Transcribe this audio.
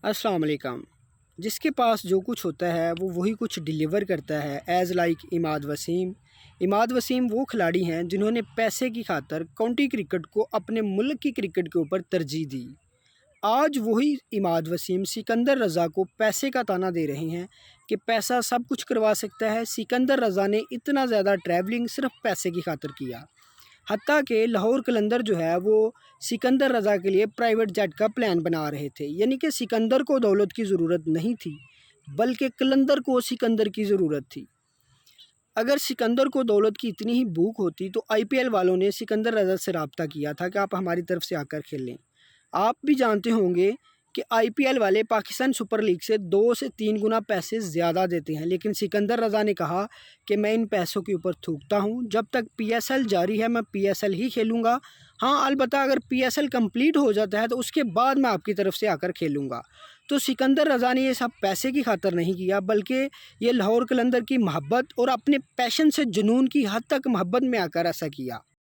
अस्सलाम वालेकुम। जिसके पास जो कुछ होता है वो वही कुछ डिलीवर करता है। As like Imad Wasim. इमाद वसीम वो खिलाड़ी हैं जिन्होंने पैसे की खातर काउंटी क्रिकेट को अपने मुल्क की क्रिकेट के ऊपर तरजीह दी। आज वही इमाद वसीम सिकंदर रज़ा को पैसे का ताना दे रहे हैं कि पैसा सब कुछ करवा सकता है। सिकंदर रज़ा ने इतना ज़्यादा ट्रैवलिंग सिर्फ पैसे की खातर किया, हत्ता कि लाहौर कलंदर जो है वो सिकंदर रज़ा के लिए प्राइवेट जेट का प्लान बना रहे थे। यानी कि सिकंदर को दौलत की ज़रूरत नहीं थी, बल्कि कलंदर को सिकंदर की ज़रूरत थी। अगर सिकंदर को दौलत की इतनी ही भूख होती तो IPL वालों ने सिकंदर रज़ा से रब्ता किया था कि आप हमारी तरफ से आकर खेलें। आप भी जानते होंगे कि IPL वाले पाकिस्तान सुपर लीग से 2 से 3 गुना पैसे ज़्यादा देते हैं, लेकिन सिकंदर रज़ा ने कहा कि मैं इन पैसों के ऊपर थूकता हूं। जब तक PSL जारी है मैं PSL ही खेलूँगा। हाँ, अलबत्ता अगर PSL कंप्लीट हो जाता है तो उसके बाद मैं आपकी तरफ से आकर खेलूँगा। तो सिकंदर रज़ा ने ये सब पैसे की खातर नहीं किया, बल्कि ये लाहौर कलंदर की मोहब्बत और अपने पैशन से जुनून की हद तक मोहब्बत में आकर ऐसा किया।